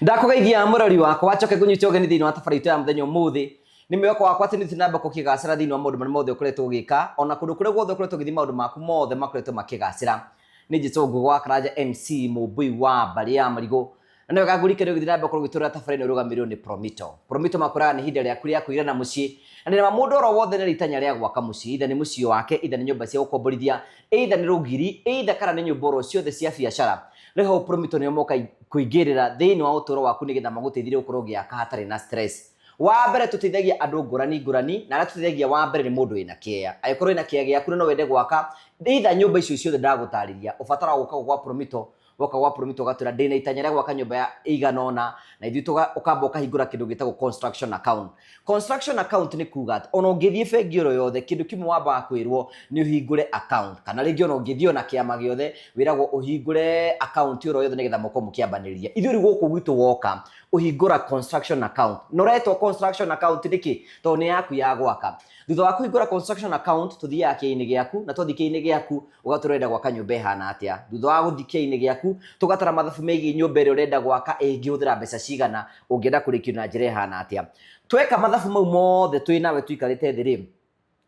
Ndakugeithia murori wakwa wacoke kunyita ugeni thiini wa tabarĩra ya muthenya umuthi ni mweko wakwa ati nitinamba kukigacira thiini wa maundu marĩa mothe ukoretwo ugika ona kundu kuria guothe ukoretwo ugithi maundu maku mothe makoretwo makigacira ni njicungu gwa Karanja MC Mumbui wa mbari ya marigo na niwe gagurikire ugithi namba kurugitũra tabarĩra rugamirwo ni Promitto makuraga ni hinda rĩaku rĩa kuira na mucii na nĩ mundu oro wothe nĩ ritanya rĩa gwaka mucii itha ni mucii wake itha ni nyumba cia gukomborithia itha ni rugiri itha kana ni nyumba oro ciothe cia biacara reho Promitto ni moka kuingirira thiini wa uturo waku nigetha maguteithire ukorwo giaka hatari na stress. Wa mbere tuteithagia andu ngurani na tuteithagia wa mbere ni mundu ina kieya aikorwo ina kieya giaku no wende gwaka itha nyumba icio ciothe ndagutariria ubatara guka gwa Promitto woka gwa Promitto gatura ndina itanya rĩa gwaka nyumba ya iganona na ithuĩ ukamba ukahingura kindu gitagwo construction account ni kuga ona ungithie bengi oro yothe kindu kimwe wamba kwirwo ni uhingure account kana ringi ona ungithio na kiama giothe wiragwo uhingure account oro yothe nigetha moko mukiambaniria ithuĩ ri guku gwitu woka uhingura construction account no retwo construction account niki to ni yaku ya gwaka thutha wa kuhingura construction account tuthiaga kiini giaku na twathi kiini giaku ugaturenda gwaka nyumba ihana atia thutha wa guthi kiini giaku tugatara mathabu meigi nyumba ĩrĩa urenda gwaka ĩngĩhũthĩra mbeca cigana ũngĩenda kũrĩkio na njĩra ihana atia tweka mathabu mau mothe twĩ nawe tuikarĩte thĩ rĩ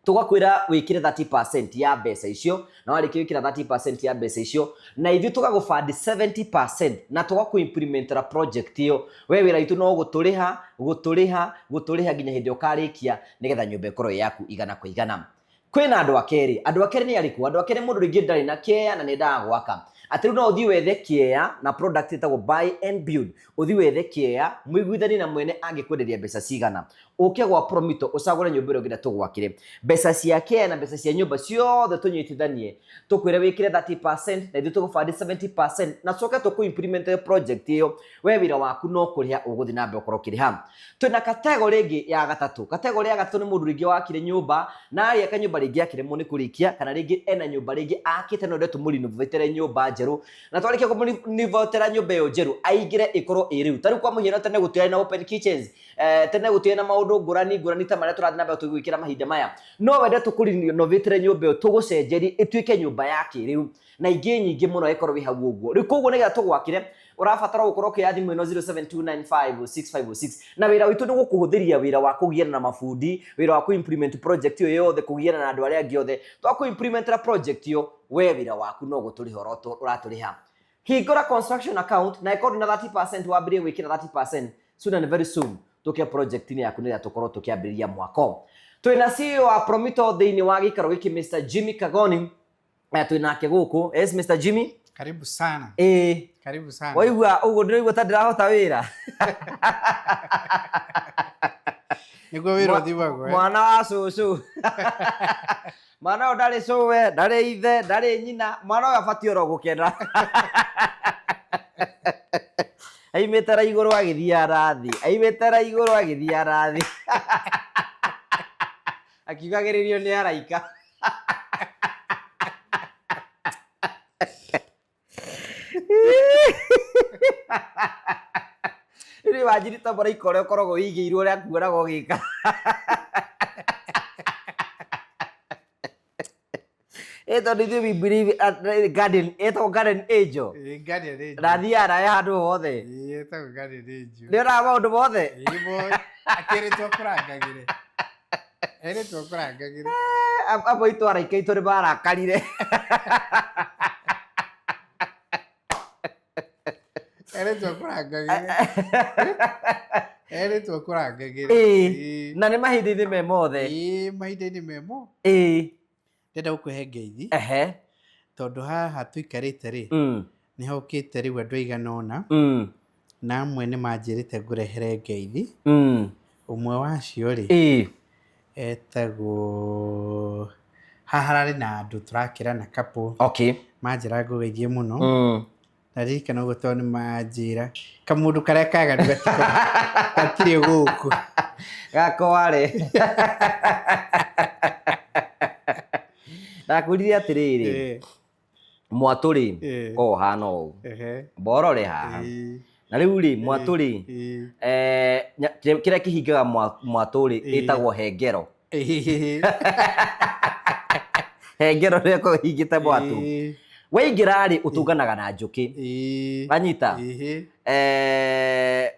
tugakwira wikire 30% ya mbeca icio na warĩkia wikira 30% ya mbeca icio na ithuĩ tugagũfund 70% na tugakuimplementera project iyo we wĩra itu no gũtũrĩha nginya hĩndĩ ũkarĩkia nigetha nyũmba ĩkorwo yaku igana kwa igana. Kwĩna andũ akerĩ nĩ arĩkũ andũ akerĩ mũndũ rĩngĩ ndarĩ na kĩeya na nĩndaga gwaka atĩ rĩu no ũthiĩ wethe kĩeya na product ĩtagwo buy and build ũthiĩ wethe kĩeya mũiguithanie na mwene angĩkwenderia mbeca cigana ũke gwa Promitto ũcagũre nyũmba ĩrĩa ũngĩenda tũgwakĩre mbeca cia kĩeya na mbeca cia nyũmba ciothe tũnyitithanie tũkwĩre wĩkĩre 30% na ithuĩ tũgũfund 70% na coke tũkũimplement project ĩyo we wĩra waku no kũrĩha ũgũthiĩ na mbere ũkorwo ũkĩrĩha. Twĩna category ĩngĩ ya gatatũ nĩ mũndũ rĩngĩ wakire nyũmba na arĩa kanyũmba rĩngĩ akĩremwo nĩ kũrĩkia kana rĩngĩ ena nyũmba rĩngĩ akĩte no ndetũ mũrinovetere nyũmba njerũ na twarĩkia kũmũrinovetera nyũmba ĩyo njerũ aingĩre ĩkorwo ĩ rĩu tarĩu kwa mũhiano tene gũtiarĩ na open kitchens tene gũtiarĩ na maũndũ ngũrani ta marĩa tũrathiĩ na mbere tũgwĩkĩra mahinda maya no wende tũkũrinovetere nyũmba ĩyo tũgũcenjerie ĩtuĩke nyũmba ya kĩrĩu na ingĩ nyingĩ mũno ĩkorwo wĩ hau ũguo rĩu koguo nĩgetha tũgwakĩre ũrabatara gũkorwo ũkĩoya thimũ ĩno 07295656 na wĩra witũ nĩ gũkũhũthĩria wĩra wa kũgiana na mabundi wĩra wa kũ-implement project ĩyo yothe kũgiana na andũ arĩa angĩ othe twakũ-implementera project ĩyo we wĩra waku no gũtũrĩha ũratũrĩha. Hingũra construction account na ĩkorwo na 30% wambĩrĩrie gwĩkĩra 30% soon and very soon tũke project-inĩ yaku nĩrĩa tũkorwo tũkĩambĩrĩria mwako. Twĩna CEO wa Promitto thĩinĩ wa gĩikaro gĩkĩ Mr. Jimmy Kagoni twĩnake gũkũ. Yes Mr. Jimmy, karibu sana. Karibu sana. Waigua uguo ndĩraigua ta ndĩrahota wĩra. Nĩguo wĩra ũthimagwo mwana wa cũcũ mwana ũyũ ndarĩ cũwe ndarĩ ithe ndarĩ nyina mwana ũyũ abatiĩ oro gũkena aimĩte ra igũrũ agĩthiĩ arathi akiugagĩrĩrio nĩ araika. Nĩ wanjirita mũraika ũrĩa ũkoragwo wĩigĩirwo ũrĩa kuoraga ũgĩka. Tondũ ithuĩ we believe ĩtagwo guardian angel. Na thiaga handũ hothe. Ĩtagwo guardian angel. Nĩ onaga maũndũ mothe. Akĩrĩtwo kũrangagĩre. Abo itũ araika itũ nĩ marakarire. Eretwo kũrangagĩre. Na nĩ mahinda-inĩ me mothe. Mahinda-inĩ memo. Ndenda gũkũhe ngeithi tondũ haha tũikarĩte rĩ nĩho ũkĩte rĩu andũ aigana ũna na amwe nĩ manjĩrĩte ngũrehere ngeithi. Ũmwe wacio rĩ etagwo haha hararĩ na andũ tũrakĩra na couple manjĩra ngũgeithie mũno na ririkana ũguo tondũ nĩ manjĩra kamũndũ karĩa kaganu gatirĩ gũkũ gakorĩ. Ndakwĩrire atĩrĩrĩ mwatũ rĩ o hana ũũ mborore haha na rĩu rĩ mwatũ rĩ kĩrĩa kĩhingaga mwatũ rĩ ĩtagwo hengero. Hengero nĩyo ĩkoragwo ĩhingĩte mwatũ waingira ri utunganaga na njuki anyita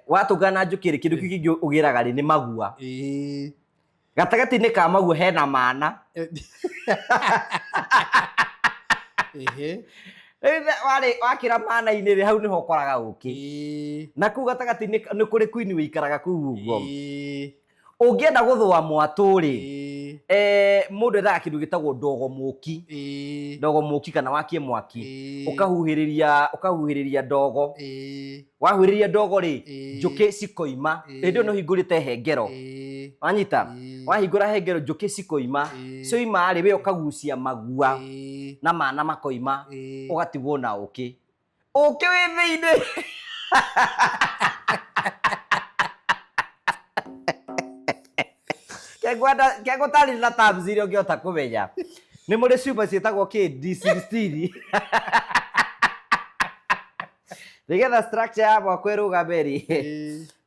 watungana na njuki ri kindu kingi ugiraga ri ni magua gatagati-ini ka magua hena mana wakira mana-ini ri hau niho ukoraga uki na kuu gatagati-ini ni kuri queen wikaraga kuu uguo ungienda guthwa mwatu ri mundu ethaga kindu gitagwo ndogo muki kana wakie mwaki ukahuhiriria ndogo wahuhiriria ndogo ri njuki cikoima ndio no hingurite hengero wanyita wahingura hengero njuki cikoima cioima ri we ukagucia magua na mana makoima ugatigwo na uki wi thiini Kego tari na tabs iria ungiota kumenya ni muri super cietagwo D16 nigetha structure yabo kweruga beri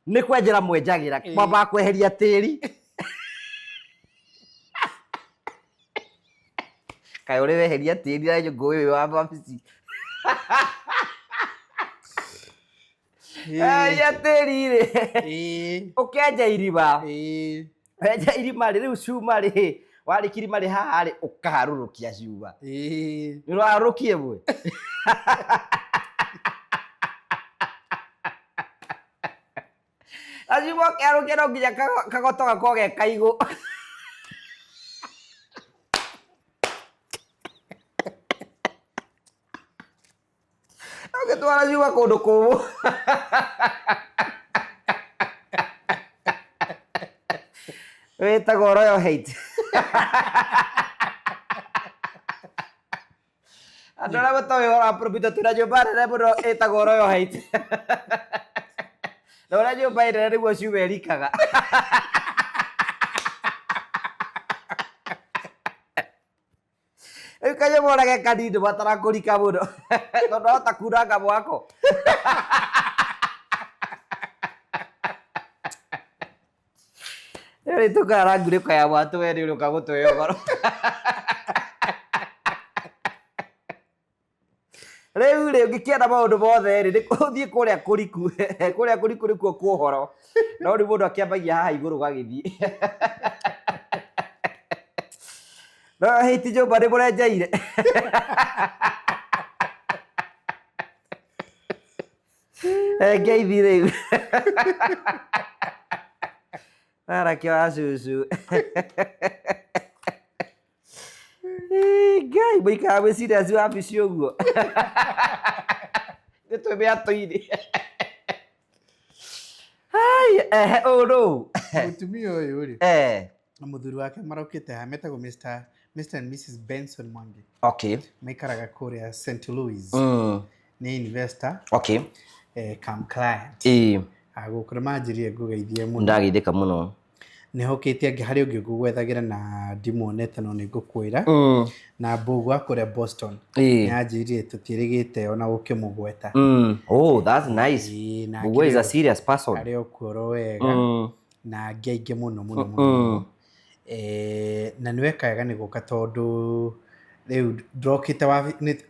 ni kwenjera mwenjagira kwamba kweheria tiri kai uri weheria tiri na nyungu uyu wa mabici ya tiri ri ukenja iriba Wenja irima ri riu cuma ri wariki irima ri haha ri ukaharurukia cuma ni uraharurukie bwe acuma ukiharurukia no nginya kagoto gakorwo ge kaigu ugitwara cuma kundu kumu wetagwo royal hate andu aria matoĩ ũhoro wa Promitto twĩna nyũmba nene mũno ĩtagwo royal hate na ũrĩa nyũmba ĩnene nĩguo ciuma ĩrikaga rĩu kanyũmba ũrĩa ge kanini ndũbatara kũrika mũno tondũ wahota kunanga mwako Ri tukara nguriko ya watu we ri uka gutwe goro riu ri ngikienda maundu mothe ri ndikuthie kuria kuriku nikuo kuhoro no ri mundu akiambagia haha iguru gagithie no hiti nyumba ni murenjeire ngeithi riu Arakio asusu. Ngai muikaga mwiciria acio wabici uguo nitwi miatu-ini uru mutumia uyu ri na muthuri wake marokite ha metagwo Mr and Mrs Benson Mwangi maikaraga kuria St Louis ni investor come client agukura manjirie ngugeithie muno ndageithika muno nihokitie angi hari ungi ngugwethagira na ndimuonete no nigukwira na mbugu akuria Boston yanjirie tutirigite ona ukimugweta that's nice mbugu is a serious person ari okuro wega na ngeige muno na niwekaga niguka tondu riu ndrokite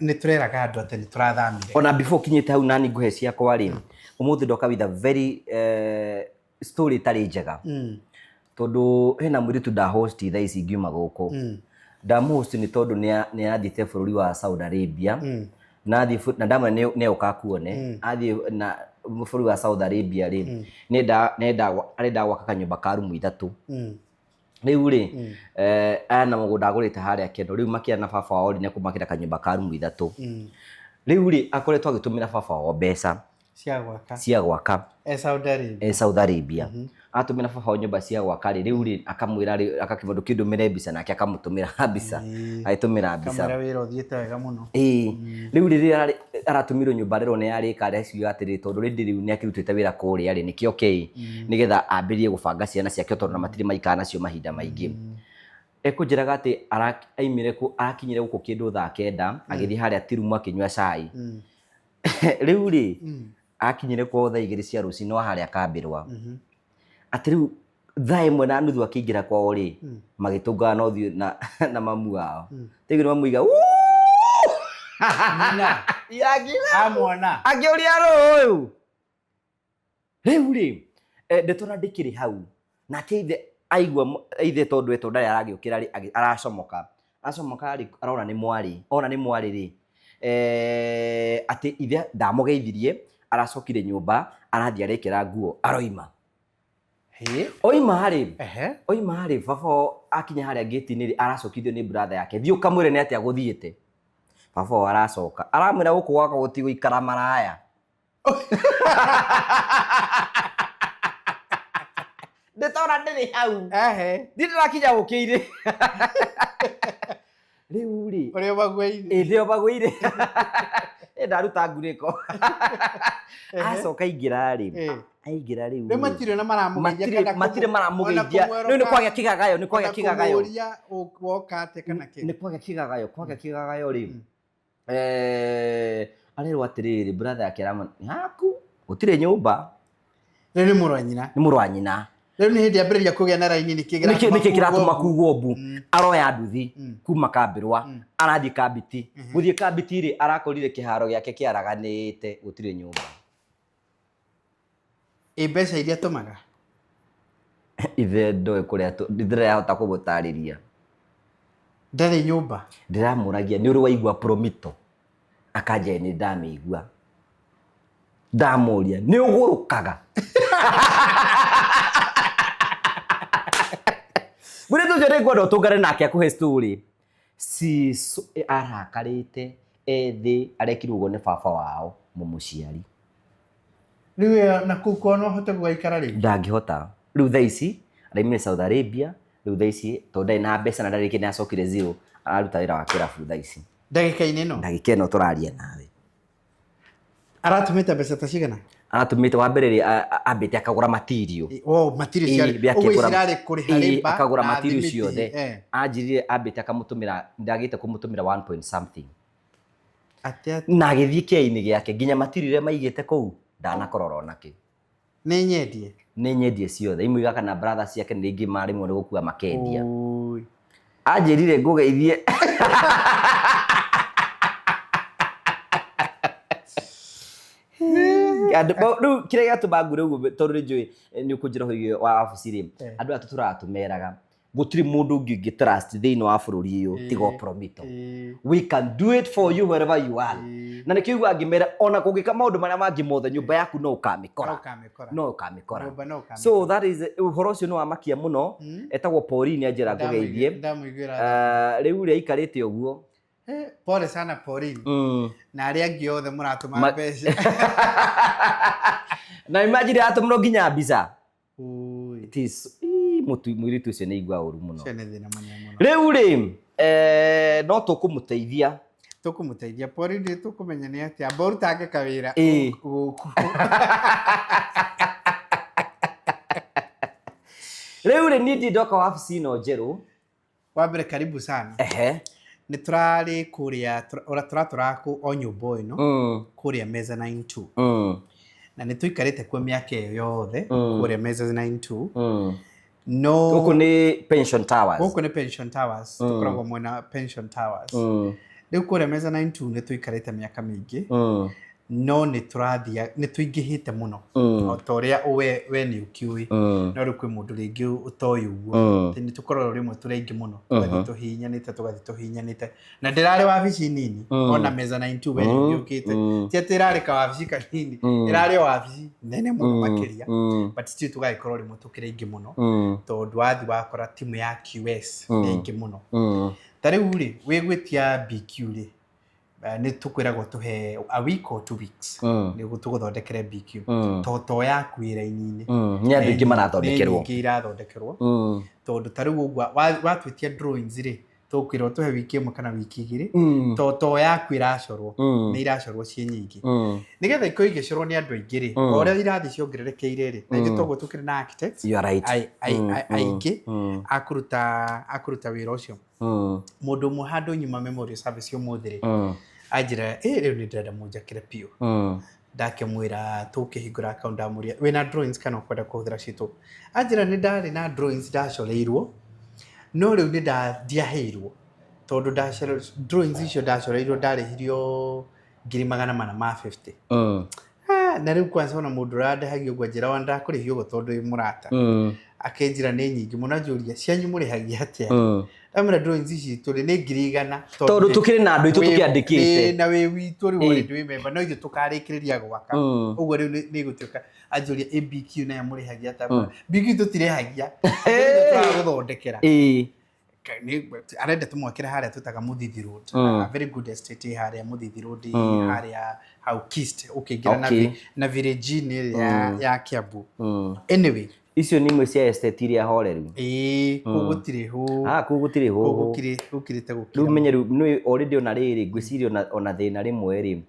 ni tureraga andu ati ni turathamire ona before kinyite hau nani nguhe ciakwa ri umuthi ndoka with a very story tari njega tondu hena mwiritu da host thaa ici ngiuma guku host ni tondu ni athite bururi wa Saudi Arabia na ndamwe ne ukakuone athi na bururi wa Saudi Arabia ri arenda gwaka kanyumba ka rumu 3 riu ri ana mugunda agurite haria kendo riu makia na baba wao ni kumakira kanyumba ka rumu 3 riu ri akoretwo agitumira baba wao mbeca cia gwaka Saudi Arabia atumira baba wao nyumba cia gwaka riu ri akamwira ri akakibondo kindumire mbica nake akamutumira mbica aitumira mbica kamera wira uthiete wega muno riu ri aratumirwo nyumba rero ne yari kare cio atiri tondu rindi riu ni akirutite wira kuria ri nikio nigetha ambirie gubanga ciana ciake tondu na matiri maikana nacio mahinda maingi ekunjiraga ati aimire ku akinyire guku kindu thaa 9 agithii haria tirumu akinywa cai riu ri akinyire kwa thaa 2 cia ruci no haria akambirwa ati riu thaa 1:30 akiingira kwao ri, magitungana uthio na mamu wao. Tegiro mamu iga Nina. Yagina. Amona. Agĩũria rũĩ. Rĩu rĩ, ndetona ndĩkĩrĩ hau. Nake ithe aigua ithe tondũ eto ndarĩ aragĩũkĩra rĩ aracomoka. Acomoka rĩ arona nĩ mwari. Ona nĩ mwari rĩ. Atĩ ithe ndamũgeithirie aracokire nyũmba arathiĩ arekĩra nguo aroima. Oima rĩ baba akinya harĩa gate-inĩ rĩ aracokithio nĩ brother yake. Thiĩ ũkamwĩre nĩ atĩa gũthiĩte. Baba aracoka. Aramwĩra gũkũ gwaka gũtigũikara maraya. Ndetona ndĩrĩ hau. Ndirĩ ndĩrakinya gũkĩire. Rĩu rĩ. Ũrĩa bagũire. Ndĩo bagũire. Ndaruta ngurĩko. Acoka aingĩra rĩ. Aingĩra rĩu. Rĩu matirĩ na maramũgeithia kana matirĩ maramũgeithia. Rĩu nĩ kwagĩa kĩgagayo, nĩ kwagĩa kĩgagayo. Kũmũria woka atĩ kana kĩ. Nĩ kwagĩa kĩgagayo rĩ. Arerwo atĩrĩrĩ brother yake aramwĩra haku gũtirĩ nyũmba. Rĩu nĩ mũrũ wa nyina. Nĩ mũrũ wa nyina. Rĩu nĩ hĩndĩ ambĩrĩria kũgĩa na raini nĩkĩ kĩratũma kuugwo mbu. Aroya nduthi kuma Kambĩrwa arathiĩ Kabiti. Gũthiĩ Kabiti rĩ arakorire kĩharo gĩake kĩaraganĩte gũtirĩ nyũmba. Mbeca iria atũmaga ithe ndoĩ kũrĩa ndĩrahota kũgũtarĩria. Ndarĩ nyũmba. Ndĩramũragia nĩ ũrĩ waigua Promitto. Akanja nĩ ndamĩigua. Ndamũria nĩ ũgũrũkaga. Mũrĩ tũcio nĩ ngwenda ũtũngane nake akũhe story. Cico arakarĩte ethĩ arekirwo ũguo nĩ baba wao mũmũciari. Rĩu na kũu no hote gũgaikara rĩu. Ndangĩhota. Rĩu thaa ici araimire Saudi Arabia. Rĩu thaa ici tondũ ndarĩ na mbeca na ndarĩ nĩ acokire zero araruta wĩra wa kĩrabu thaa ici. Ndagĩka-inĩ ĩno. Ndagĩka ĩno tũraria nawe. Aratumĩte mbeca ta cigana? Aratumĩte wa mbere rĩ ambĩte akagũra material. Material ciarĩ. Ũguo cirarĩ kũrĩha rĩmba. Akagũra material ciothe. Anjirire ambĩte akamũtũmĩra ndagĩte kũmũtũmĩra 1 point something. Na agĩthiĩ kĩainĩ gĩake nginya material iria maigĩte kũu ndanakorora onakĩ. Nĩ nyendie. Nĩ nyendie ciothe. Imũiga kana brother ciake nĩ ingĩ marĩmwo nĩ gũkua makendia. Anjirire ngũgeithie. Rĩu kĩrĩa gĩatũma ngure ũguo tondũ nĩ njũĩ nĩ ũkũnjĩra ũhoro wa wabici rĩ andũ aya tũratũmeraga gũtirĩ mũndũ ũngĩ ũngĩ trust thĩinĩ wa bũrũri ũyũ tiga Promitto. We can do it for you wherever you are. Na nĩ kĩuga ngĩmera ona kũngĩka maũndũ marĩa mangĩ mothe nyũmba yaku no ũkamĩkora. No ũkamĩkora. So that is ũhoro ũcio nĩ wamakia mũno. Etagwo Pauline anjĩra ngũgeithie. Rĩu rĩ aikarĩte ũguo. Pole sana Pauline. Na arĩa angĩ othe mũratũma mbeca. Na imagine atũmĩrwo nginya mbica. It is mũirĩtu ũcio nĩ igua ũru mũno. Rĩu rĩ no tũkũmũteithia. Tũkũmũteithia Pauline tũkũmenya nĩ atĩa amba ũrutange kawĩra gũkũ. Rĩu rĩ niĩ ndoka wabici ĩno njerũ. Wa mbere karibu sana. Nĩ tũrarĩ kũrĩa tũratũra o nyũmba ĩno kũrĩa mezzanine 2. Na nĩ tũikarĩte kuo mĩaka ĩyo yothe kũrĩa mezzanine 2. No gũkũ nĩ Pension Towers. Gũkũ nĩ Pension Towers. Tũkoragwo mwena Pension Towers. Rĩu kũrĩa mezzanine 2 nĩ tũikarĩte mĩaka mĩingĩ. No nĩ tũingĩhĩte mũno. O ta ũrĩa we nĩ ũkĩũĩ. No rĩu kwĩ mũndũ rĩngĩ ũtoĩ ũguo. Nĩ tũkoragwo rĩmwe tũrĩ aingĩ mũno. Tũgathiĩ tũhihinyanĩte. Na ndĩrarĩ wabici nini. Ona mezzanine 2 we nĩ ũkĩte. Ti atĩ ĩrarĩ kawabici kanini. Ĩrarĩ wabici nene mũno makĩria. But still tũgagĩkorwo rĩmwe tũkĩrĩ aingĩ mũno. Tondũ wathi wakora timu ya QS nĩ aingĩ mũno. Ta rĩu rĩ wĩgwĩtia BQ rĩ. Nĩ tũkwĩragwo tũhe a week or 2 weeks. Nĩguo tũgũthondekere BQ. Toto yaku wĩra-inĩ. Nĩ andũ aingĩ marathondekerwo. Nĩ aingĩ irathondekerwo. Tondũ ta rĩu ũguo watwĩtia drawings rĩ tũkwĩrwo tũhe wiki ĩmwe kana wiki igĩrĩ. Toto yaku iracorwo. Nĩ iracorwo ciĩ nyingĩ. Nĩgetha ikorwo igĩcorwo nĩ andũ aingĩ rĩ. O ũrĩa irathiĩ ciongererekeire rĩ. Na ithuĩ toguo tũkĩrĩ na architects. Aingĩ akũruta wĩra ũcio. Mũndũ ũmwe handũ nyuma memorial service ũmũthĩ rĩ. Anjĩra rĩu nĩ ndĩrenda mũnjakĩre piũ. Ndakĩmwĩra tũkĩhingũra account ndamũria wĩna drawings kana ũkwenda kũhũthĩra citũ. Anjĩra nĩ ndarĩ na drawings ndacoreirwo no rĩu nĩ ndiaheirwo tondu ndacera drawings icio ndacoreirwo ndarĩhirio 450. Na rĩu kwanza ona mũndũ ũrandehagia ũguo njĩra wa ndakũrĩhio ũguo tondũ wĩ mũrata akenjĩra nĩ nyingĩ mũno njũria cianyu mũrĩhagia atĩa ndamwĩra drawings ici tũrĩ nĩ 100 tondũ tũkĩrĩ na andũ aitũ tũkĩandĩkĩte na wĩ witũ rĩu already wĩ member no ithuĩ tũkarĩkĩrĩria gwaka ũguo rĩu nĩ gũtuĩka anjũria BQ nayo mũrĩhagia atĩa BQ tũtirehagia tũragũthondekera arenda tũmwakĩra harĩa tũtaga Mũthithi Road, a very good estate harĩa Mũthithi Road harĩa hau Kist ũkĩingĩra na village ya Kiambu. Anyway icio nĩ imwe cia estate iria horeru kũu gũtirĩ hũ kũu gũtirĩ hũ gũkirĩte gũkira rĩu menyeru nĩ already ona rĩrĩ ngwĩciria ona thĩna rĩmwe rĩ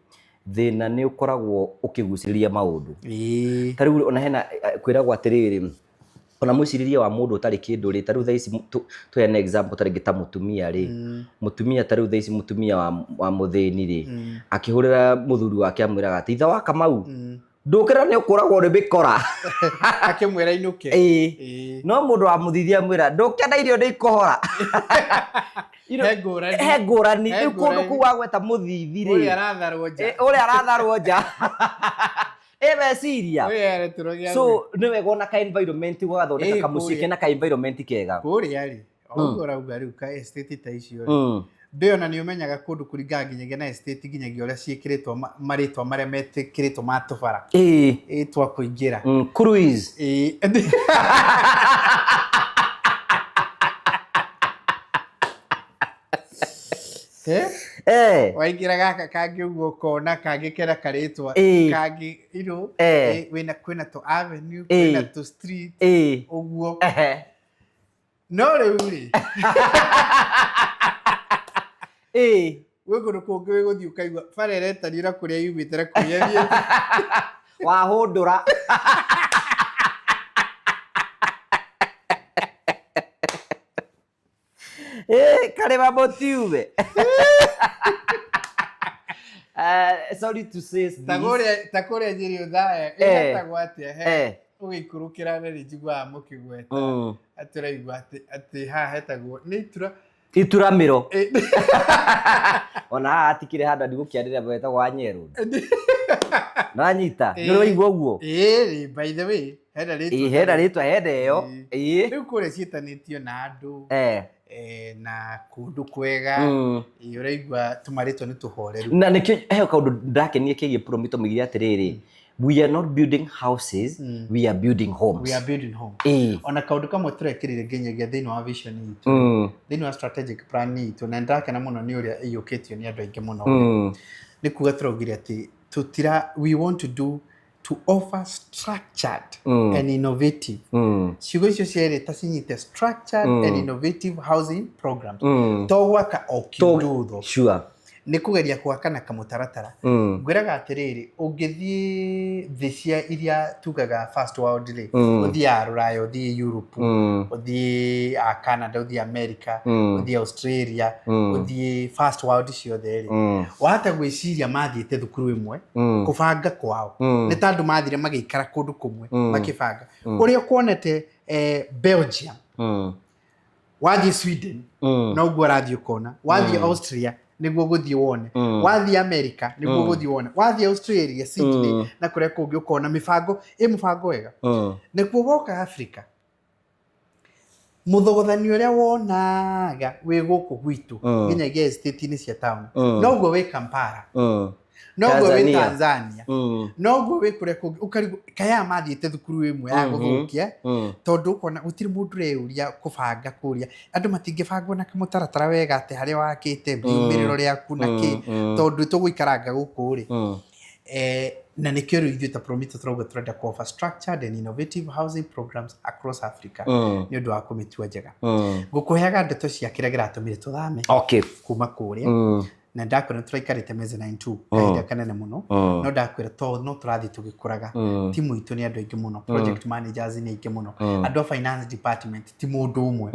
thĩna nĩ ũkoragwo ũkĩgucĩrĩria maũndũ ta rĩu ona hena kwĩragwo atĩrĩrĩ ona mwĩcirĩrie wa mũndũ ũtarĩ kĩndũ rĩ ta rĩu thaa ici tuheana example ta rĩngĩ ta mũtumia rĩ mũtumia ta rĩu thaa ici mũtumia wa mũthĩni rĩ akĩhũrĩra mũthuri wake amwĩraga atĩ ithe wa Kamau ndũkĩra nĩ ũkũragwo nĩ mĩkora akĩmwĩra inũke no mũndũ wa Mũthithi amwĩra ndũkĩenda irio nĩ ikũhora he ngũrani rĩu kũndũ kũu wagweta Mũthithi rĩ ũrĩa aratharwo nja meciria so nĩ wega ona ka environment gũgathondeka kamũciĩ kena ka environment kega kũrĩa rĩ ũguo rauga rĩu ka estate ta icio rĩ ndĩona nĩ ũmenyaga kũndũ kũringaga nginyagia na estate nginyagia ũrĩa ciĩkĩrĩtwo marĩtwa marĩa metĩkĩrĩtwo ma tũbara twa kũingĩra cruise waingĩra gaka kangĩ ũguo ũkona kangĩkera karĩtwa kangĩ kwĩna tũ avenue kwĩna tũ street ũguo no rĩu rĩ gwĩ kũndũ kũngĩ wĩ gũthiĩ ũkaigua bara ĩretanio na kũrĩa yumĩte na kũrĩa thiĩte wahũndũra karĩma mũtiume sorry to say this ta kũrĩa Nyĩrĩ ũthaya ĩhetagwo atĩa ũgĩikũrũkĩra na njiguaga mũkĩgweta atũraigua atĩ haha hetagwo nĩ ituramĩro ona haha hatikĩrĩ handũ ndigũkĩandĩra hetagwo wa Nyerũ nanyita nĩ ũraigua ũguo by the way hena rĩtwa henda ĩyo rĩu kũrĩa ciĩtanĩtio na andũ na kũndũ kwega ũraigua tũmarĩtwo nĩ tũhoreru na nĩkĩo he kaũndũ ndakenie kĩgiĩ Promitto mĩgiria atĩrĩrĩ we are not building houses we are building homes ona kaũndũ kamwe tũrekĩrire nginyagia thĩinĩ wa vision itũ thĩinĩ wa strategic plan itũ na ndakena mũno nĩ ũrĩa ĩiyũkĩtio nĩ andũ aingĩ mũno nĩ kuga tũraugire atĩ we want to offer structured and innovative ciugo icio cierĩ ta cinyite structured and innovative housing programs to gwaka o kiundutho nĩ kũgeria gwaka na kamũtaratara ngwĩraga atĩrĩrĩ ũngĩthiĩ thĩ cia iria tugaga first world rĩ ũthiĩ Rũraya ũthiĩ Europe ũthiĩ Canada ũthiĩ America ũthiĩ Australia ũthiĩ first world ciothe rĩ wahota gwĩciria mathiĩte thukuru ĩmwe kũbanga kwao nĩ tondũ mathire magĩikara kũndũ kũmwe makĩbanga ũrĩa ũkuonete Belgium wathiĩ Sweden no guo rathiĩ ũkona wathiĩ Austria nĩguo gũthiĩ wone wathiĩ America nĩguo gũthiĩ wone wathiĩ Australia Sydney na kũrĩa kũngĩ ũkona mũbango wega nĩguo woka Africa mũthogothanio ũrĩa wonaga wĩ gũkũ gwitũ nginyagia estate-inĩ cia town noguo wĩ Kampala noguo wĩ Tanzania noguo wĩ kũrĩa kũngĩ ũkarigwo kaya mathiĩte thukuru ĩmwe ya gũthũkia tondũ ũkona gũtirĩ mũndũ ũreyũria kũbanga kũrĩa andũ matingĩbangwo na kamũtaratara wega atĩ harĩa wakĩte riumĩrĩro rĩaku na kĩ tondũ tũgũikaranga gũkũ rĩ na nĩkĩo rĩu ithuĩ ta Promitto tũrauga tũrenda offer structured and innovative housing programs across Africa nĩ ũndũ wa kũmĩtua njega ngũkũheaga ndeto cia kĩrĩa kĩratũmire tũthame kuma kũrĩa na ndakwĩra tũraikarĩte mezzanine 2 kahinda kanene mũno no ndakwĩra no tũrathiĩ tũgĩkũraga timu itũ nĩ andũ aingĩ mũno project managers nĩ aingĩ mũno andũ a finance department ti mũndũ ũmwe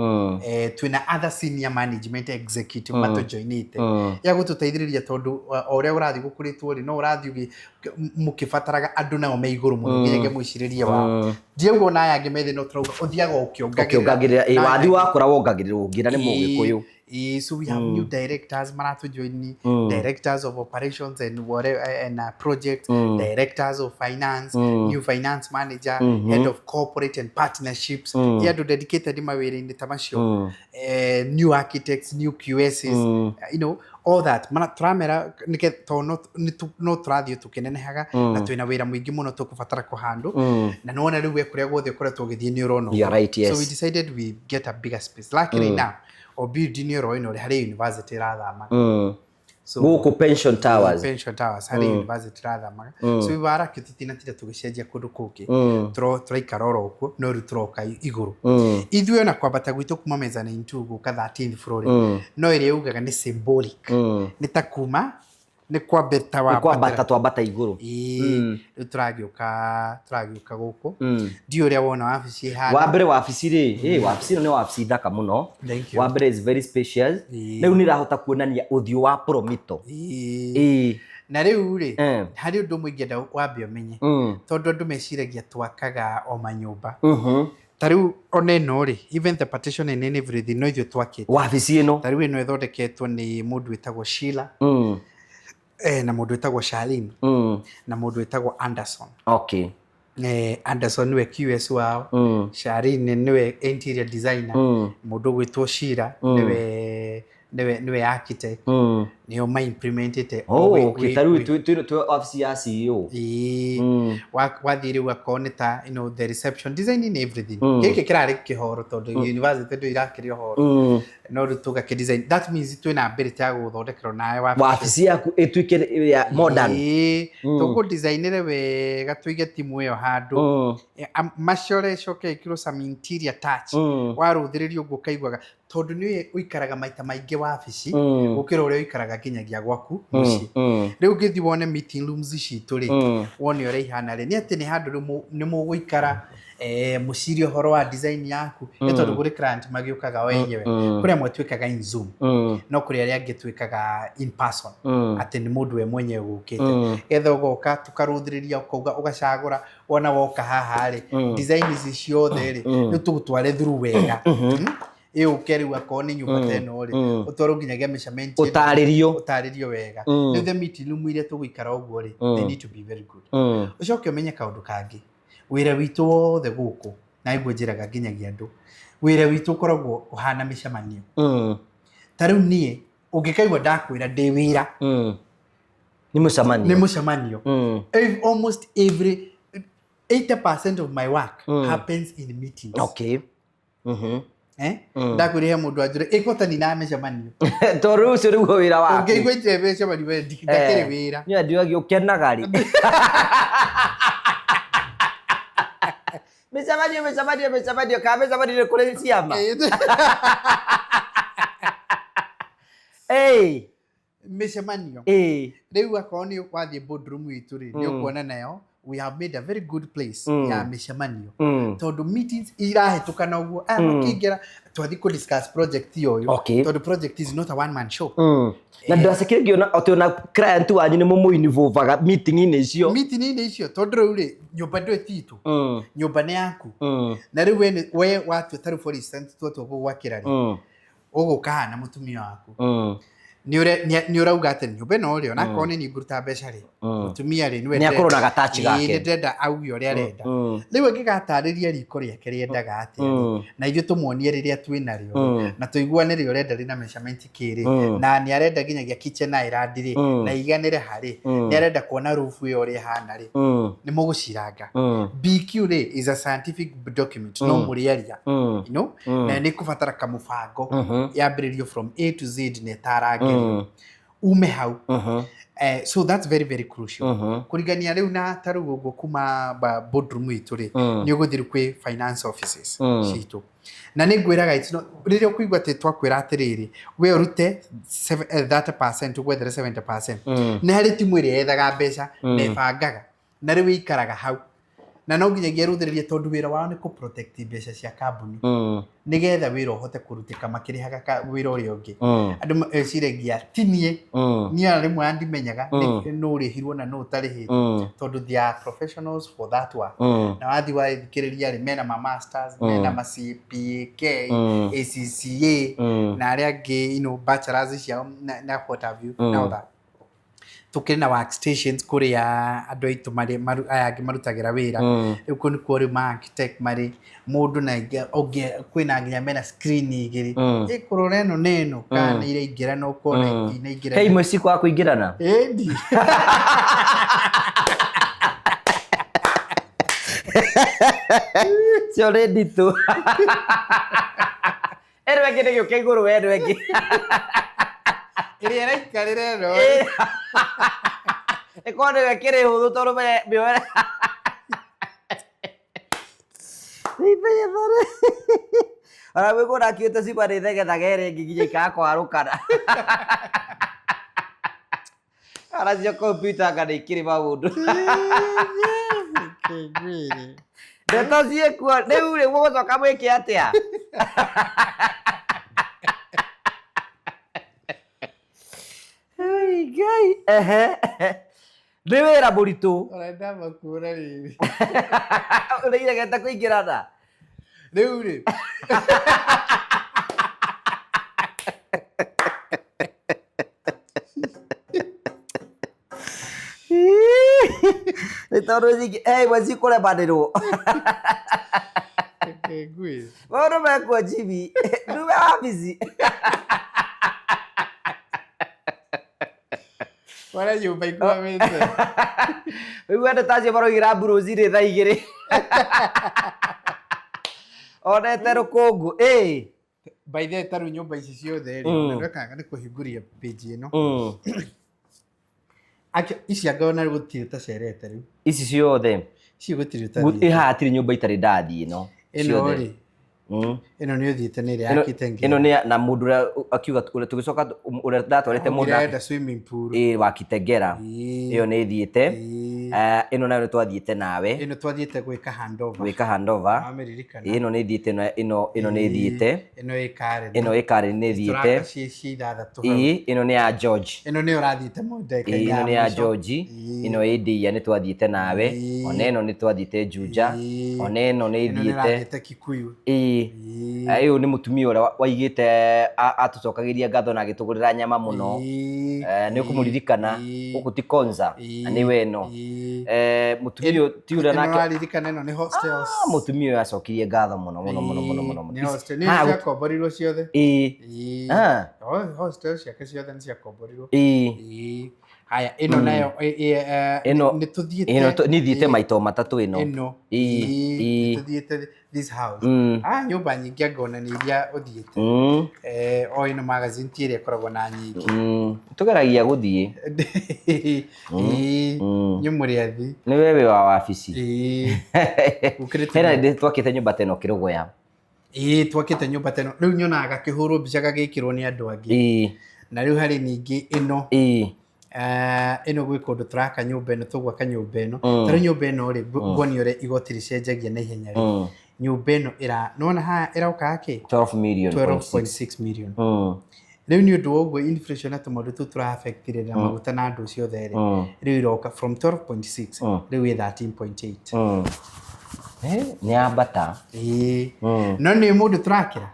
twĩna other senior management executive matũjoinĩte ya gũtũteithĩrĩria tondũ o ũrĩa ũrathiĩ gũkũrĩtwo rĩ no ũrathiĩ mũkĩbataraga andũ nao me igũrũ mũno nginyagia mwĩcirĩrie wao ndiũguo na aya angĩ methĩ no tũrauga ũthiaga ũkĩongagĩrĩra wathi wakora wongagĩrĩra ũngĩra nĩ mũgĩkũyũ So we have new directors, Marato join directors of operations and whatever and project, directors of finance, new finance manager, head of corporate and partnerships. Here to dedicated in my way in the Tamasho, new architects, new QSs, you know, all that. Mana tramera nike to no tradio tukenenehaga na twina wira mwingi muno tukubatara kuhandle na nona riu kuria guothe kuretwo githini urono. So we decided we get a bigger space. Luckily now or build in your own or Harry University rather. So go pension towers Harry University rather. So we were akitina tira tugishaje kudu kuki try karoro ko no rutroka iguru ithuwe na kwabata gwitu kuma meza na intugu ka 13 floor no ire ugaga ni symbolic ni takuma ni kwabeta twabata iguru turagiuka guko ndio ria wona wabici hana wa mbere wabici ri wabici ni wabici thaka muno wa mbere is very spacious riu ni rahota kuonania uthio wa Promitto na riu ri hari undu mwingenda wambe umenye tondu andu meciragia twakaga o manyumba tariu oneno ri even the partition and everything no ithu twakite wabici ino tariu ino ithondeketwo ni mundu witagwo Sheila na mundu witagwo Charlene na mundu witagwo Anderson. Okay. Anderson niwe QS wao, Charlene niwe interior designer, mundu witwo Sheila niwe architect. Niyo ma implemented tariu tu office ya CEO wathire wakoneta you know the reception design in everything keke kirari kihoro tondu university ndu irakiri horo no rutuga ke design that means twina ability ya guthondekero nawe office yaku etwike ya modern tuko designere wega tuige timu yo handu macore coke kiro some interior touch waruthiririo uguo kaigwaga tondu ni uikaraga maita maingi wa office gukira uria uikaraga kinyagia gwaku muci riu ngithi wone meeting rooms citu ri wone ore ihana ri ni ati ni handu ni muguikara mucirio horo wa design yaku tondu guri client magiukaga wenyewe kuria mwetwikaga in Zoom no kuria aria ngitwikaga in person ati ni mundu we mwenyewe gukite etha ugoka tukaruthiriria ukauga ugacagura wona woka haha ri design ici ciothe ri ni tugutware through wega ukeri wakone nyumba teno ri utwaro nginyagia measurement utaririo wega ni the meeting room iria tuguikara uguo ri they need to be very good ucoke umenye kaundu kangi wira witu wothe guku na igwe njiraga nginyagia andu wira witu koragwo uhana micemanio tariu nie ungikaigwa ndakwira ndi wira ni mucemanio almost every 80% of my work happens in meetings. Okay. Ndakwire mundu ajure ikotani na micemanio toru ucio riu wira waku ungeigwa ite micemanio we ndikire wira ni andu agi ukenaga ri micemanio ka micemanio kuri ciama micemanio riu akoni ukwathie boardroom itu ri ni ukuona nayo we have made a very good place ya micemanio tondu meetings irahetukana uguo makingera twathi ku discuss project yo tondu project is not a one man show na ndasekire ngiona otiona client wanyu ni muinvolvaga meeting ini icio tondu riu ri nyumba ndwe titu nyumba ni yaku na riu we watu taru for instance tu gwakira ri uguka na mutumia waku ni urauga ati nyumba no ri ona kone ni nguruta mbeca ri mutumia ri ni akorona gatachi gake ni ndenda augi uria arenda riu ngigatariria riko riake riendaga ati na ithu tumuonie riria twina rio na tuiguane rio renda rina measurement kiri na ni arenda nginyagia kitchen na irandiri na iganire hari ni arenda kuona roof yo uri hana ri ni muguciranga BQ ri is a scientific document no muriaria you know na ni kubatara kamubango yambiririo from A to Z ne tarage ume hau so that's very very crucial kurigania riu na taru uguo kuma boardroom itu ri ni uguthiru kwi finance offices citu na ni ngwiraga it's not riria kuigwa te twakwira atiriri we urute 30% gwethera 70% ni hari timu iri ethaga mbeca na ibangaga na riu ikaraga hau na no nginyagia ruthiririe tondu wira wao ni ku protect mbeca cia kambuni nigetha wira uhote kurutika makirihaga wira uria ungi andu eciragia tinie ni arimwe andimenyaga no urihirwo na no utarihitwo tondu they are professionals for that work na wathi wathikiriria ri mena ma masters mena ma CPK ACCA na aria angi bachelors cia na what have you now that tukiri na workstations kuria andu aitu mari ayangi marutagira wira riu kuni kuri ma architect mari mundu na onge kwina nginya mena screen igiri ikurore no neno kana ire ingira no kona ina ingira hey mwezi kwa kuingirana endi sio ready tu erwe ngine gyo keguru werwe ngi ire ikarire no ekone wekire huthu tondu biore Ipe bare ara we kona kiete sipare thegetha gere nginya ikakwarukana ara cio computer ngana ikiri maundu ndeto ciekua riu ri mugucoka mwike atia Ngai nĩ wĩra mũritũ urenda makura riri ũrĩiregete kũingĩrana rĩu rĩ nĩ tondũ mwezi kũremanĩrwo maũndũ mekwo jibi ndume wabici wala nyumba ikwamĩte wĩigua andũ ta acio maroigĩra mburuci-rĩ thaa igĩrĩ onete rũkũngũ by the way tarũ nyumba ici ciothe rĩ ndĩrekanga nĩ kũhingũria page ĩno ici anga ona gũtirĩ ta cerete rĩu ici ciothe gũtirĩ ta haha hatirĩ nyũmba itarĩ ndathiĩ ĩno rĩ ĩno nĩ ũthiĩte nĩ ĩrĩa yakĩte ngĩ ĩno nĩ na mũndũ ũrĩa akiuga tũgĩcoka ũrĩa ndatwarĩte mũndũ swimming pool wakĩte ngera ĩyo nĩ ĩthiĩte ĩno nayo nĩ twathiĩte nawe ĩno twathiĩte gwĩka handover ĩno nĩ ĩthiĩte ĩno nĩ ĩthiĩte ĩno ĩkarĩ nĩ ĩthiĩte ĩno nĩ ya George ĩno nĩ ũrathiĩte mũndeka ĩno nĩ ya George ĩno ĩndia nĩ twathiĩte nawe ona ĩno nĩ twathiĩte Juja ona ĩno nĩ ĩthiĩte Kikuyu ũyũ nĩ mũtumia ũrĩa waigĩte atũcokagĩria ngatho na agĩtũgũrĩra nyama mũno nĩ ũkũmũririkana gũkũ ti Konza na nĩwe ĩno mũtumia ũyũ ti ũrĩa nake waririkana ĩno nĩ hostels mũtumia ũyũ acokirie ngatho mũno nĩ hostel nĩ ciakomborirwo ciothe hostels ciake ciothe nĩ ciakomborirwo haya ĩno nayo nĩ tũthiĩte nĩ thiĩte maita matatũ ĩno tũthiĩte this house nyũmba nyingĩ angona nĩ iria ũthiĩte o ĩno magazine ti ĩrĩa ĩkoragwo na nyingĩ tũgeragia gũthiĩ nyũmũrĩ athi nĩ wewe wa wabici hena hĩndĩ twakĩte nyũmba ta ĩno Kĩrũgũya twakĩte nyũmba ta ĩno rĩu nyonaga gakĩhũrwo mbica gagĩkĩrwo nĩ andũ angĩ na rĩu harĩ ningĩ ĩno ĩno gwĩ kũndũ tũraka nyũmba ĩno tũgwaka nyũmba ĩno tarĩ nyũmba ĩno rĩ nguoni ũrĩa igoti rĩcenjagia na ihenya rĩ nyũmba ĩno nona haha ĩroka kĩ 12.6 million rĩu nĩ ũndũ wa ũguo inflation na tũmaũndũ tũu tũra-affectire na maguta na andũ ciothe rĩ rĩu iroka from 12.6 rĩu ĩ 13.8 nĩ yambata no nĩ mũndũ tũrakĩra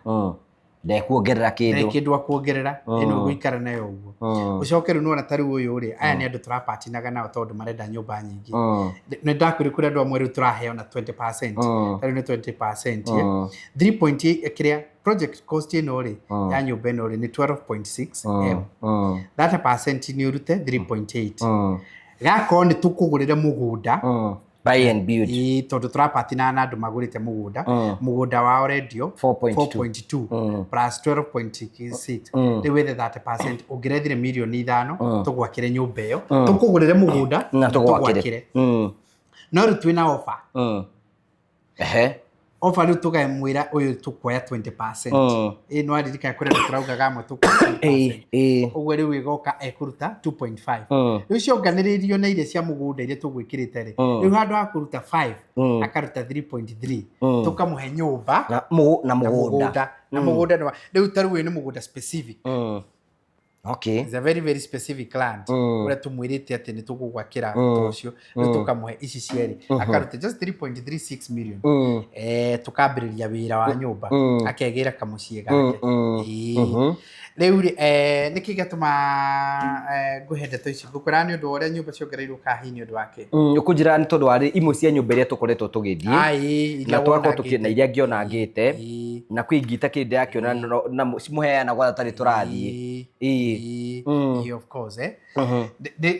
ndekuongerera kĩndũ akuongerera ĩno gũikara nayo ũguo ũcoke rĩu nona tarĩu ũyũ rĩ aya nĩ andũ tũrapatinaga nao tondũ marenda nyũmba nyingĩ nĩ ndakwĩrĩ kũrĩ andũ amwe rĩu tũraheo na 20% tarĩu nĩ 20% 3.8 kĩrĩa project cost ĩno rĩ ya nyũmba ĩno rĩ nĩ 12.6 30% nĩ ũrute 3.8 gakorwo nĩ tũkũgũrĩre mũgũnda buy and build tondu turapatina na andu magurite mugunda wao rendio 4.2 plus 12.6 riu wethe 30% ungirethire milioni 5 tugwakire nyumba iyo tukugurire mugunda na tugwakire no riu twina offer offer rĩu tũkamwĩra ũyũ tũkuoya 20%. No aririkana kũrĩa tũraugaga amwe tũkuoya 20%. Ũguo rĩu ĩgoka ekũruta 2.5. Rĩu cionganĩrĩirio na iria cia mũgũnda iria tũgwĩkĩrĩte rĩ, rĩu handũ ha kũruta 5 akaruta 3.3 tũkamũhe nyũmba na mũgũnda. Rĩu ta rĩu nĩ mũgũnda specific. Okay. It's a very, very specific land. Ura tumwirite ati ni tugugwakira ucio ni tukamuhe ici cieri akaruta just 3.36 million. Tukambiriria wira wa nyumba akegira kamucie gake. Riu niki gatuma nguhende to ici ngukura ni undu ore nyumba ciongereirwo kahini undu wake. Ukujira ni tondu ari imwe cia nyumba iria tukoretwo tugithie na twako tukina iria ngiona ngite na kwingita kinde yakiona na cimuheana gwa tari turathie. Of course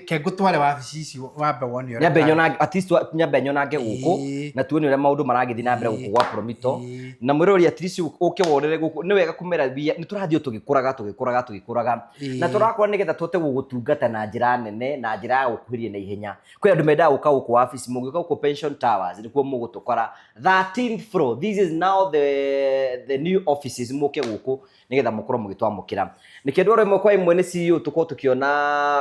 ke gutware wabici ici wambe woni ore nyambe nyona at least nyambe nyona nge guku na tuone ure maundu maragithi na mbere guku gwa Promitto na mwirori at least uke worere guku ni wega kumera bia ni turathio tugikuraga na turakora nigetha twote gugutungata na njira nene na njira ya gukuhiria na ihenya kwi andu menda guka guku wabici mugika guku pension towers nikuo mugutukora 13th floor. This is now the new offices muke guku nigetha mukorwo mugitwamukira ni kindu rimwe kwa imwe ni CEO tuko tukiona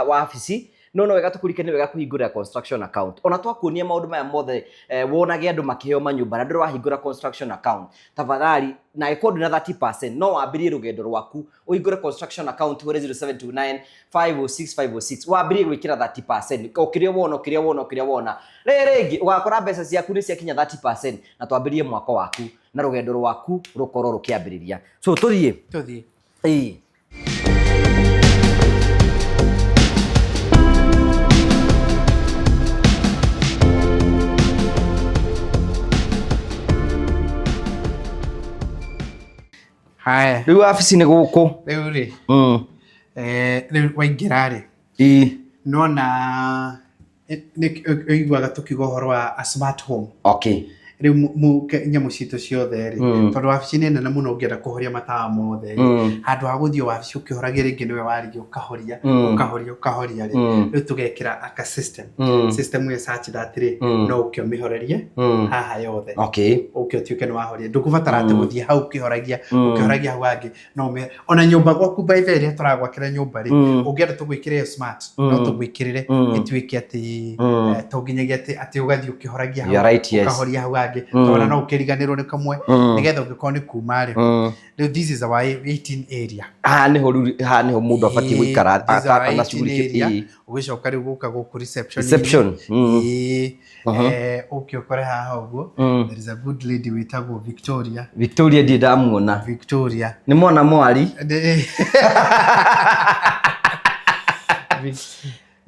wabici no wega tukurike ni wega kuhingura construction account ona twakuonia maundu maya mothe wonage andu makiheo manyumba na ndu wahingura construction account tafadhali na ikondi na 30% no wambirie rugendo rwaku uhingure construction account wore 0729 506 wambirie gwikira 30% ukiria wona rĩngĩ ugakora mbeca ciaku ni ciakinya 30% na twambirie mwako waku na rugendo rwaku rukorwo rukiambiriria so tuthie haya riu wabici ni guku riu ri riu waingira ri no na igwaga tukiuga horo wa a smart home. Okay. Riu nyamu citu ciothe ri tondu wabici ni nene muno ungienda kuhoria matawa mothe handu ha guthio wabici ukihoragia ringi niwe warigi ukahoria ri riu tugekira aka system ya search that ri no ukiomihorerie haha yothe. Okay. Ukiotuike ni wahoria ndukubatara ati guthie hau ukihoragia hau angi no me ona nyumba gwaku by the way turagwakira nyumba ri ungienda tugwikire smart no tugwikirire ituike ati tonginyagia ati ugathie ukihoragia hau ukahoria hau tona no ukiriganirwo ni kamwe nigetha ungikoni ni kuma ri this is our 18 area ni ho mundu afati guikara na shughuli ugicoka ri guka guku reception ukore haha uguo there is a good lady witagwo Victoria ndi ndamuona Victoria ni mwana mwari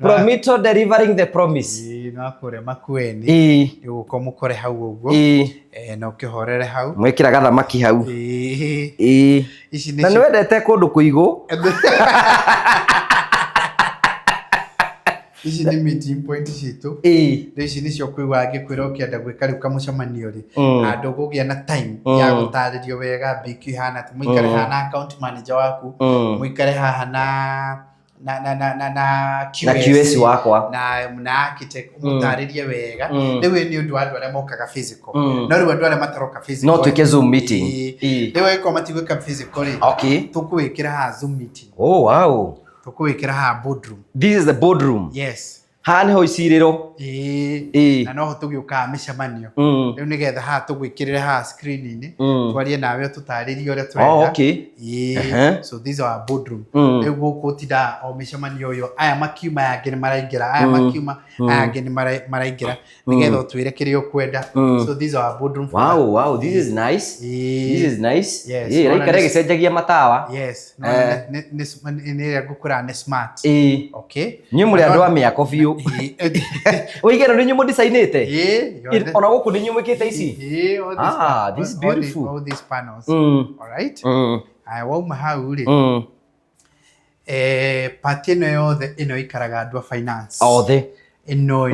Promitto delivering the promise. No kore makueni. Yuko mukore hau uguo. No kihorere hau. Mwekira gathamaki hau. Ici na nwendete kundu kuigu. Ici ni meeting point citu. Ici ni cio kuiwa ngikwira ukienda gwika riu kamucemanio ri. Andu gugia na time ya gutaririo wega biki hana muikare hana account manager waku. Muikare haha na QS wakwa na architect mutaririe wega riu ni undu andu aria mokaga physical no riu andu aria mataroka physical no tuke Zoom meeting riu iko matigwika physical ri okay tukwikira ha Zoom meeting. Oh wow. Tukwikira ha boardroom. This is the boardroom. Yes. Hani ho isiriro na no ho tugiuka micemanio riu nigetha ha tugwikirire ha screen ni twarie nawe tutaririe uria twenda. Oh okay. So these are our boardroom. Riu guku tida o micemanio yo aya makiuma yangi ni maraingira aya makiuma yangi ni maraingira nigetha utwire kirio kwenda. So these are our boardroom. Wow this is nice. This is nice. Raikare gicenjagia matawa. Yes. Ni gukura ni smart. Okay. Nyumuri andu a miako biu Oigero ni nyumo designate ona guku ni nyumikite ici this is beautiful all these panels. All right. I wauma hau ri pati no yothe ino ikaraga andu a finance othe ino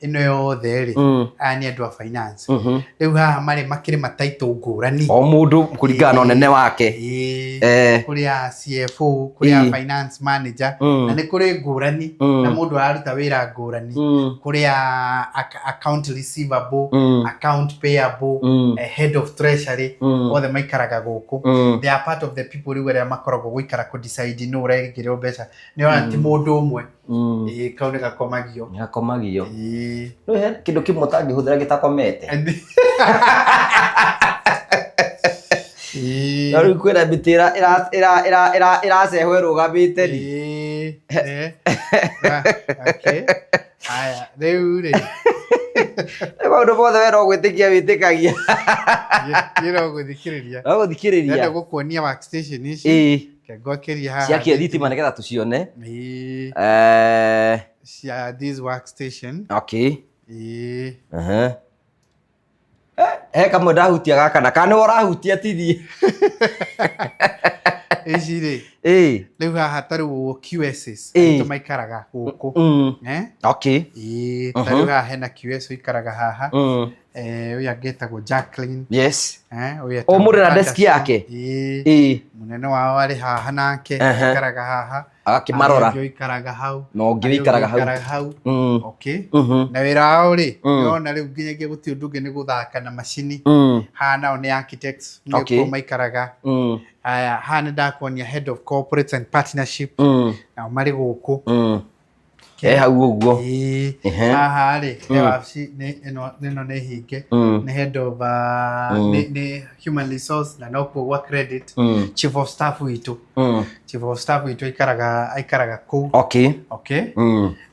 ino yothe ri ani andu a finance riu haha mari makiri mataito ngurani o mundu kuringana na unene wake kuri a CFO kuri a finance manager na ni kuri ngurani na mundu aruta wira ngurani kuri a account receivable account payable head of treasury othe maikaraga guku they are part of the people who makoragwo guikara ku decide no uregire mbeca ni ona ti mundu umwe kaune gakomagio no he kindu kimwe tangihuthira gitakomete Naru kwera bitira iracehwe rugamite ni okay aya riu ri maundu mothe wero gwitikia witikagia yero guthikiriria ndio gukuonia workstation ici ngwakiria haha ciakia thitima nigetha tucione cia this workstation okay kamwe ndahutia gaka na kana urahutia tithie ici ri riu haha taru QSs tumaikaraga guku okay taru haha hena QS ikaraga haha uyu angetagwo Jacqueline yes o mundu na desk yake munene wao ari haha nake ikaraga haha akimarora ikaraga hau no ngikaraga hau okay na wira wao ri yona riu nginyagia guti undu ngi ni guthaka na macini haha nao ni architects niko maikaraga aya haha ni ndakuonia head of corporate and partnership na mari guku hau uguo haha ri wafci ino ni hinge ni head of ni human resource na no kwa credit chief of staff witu ikaraga ku okay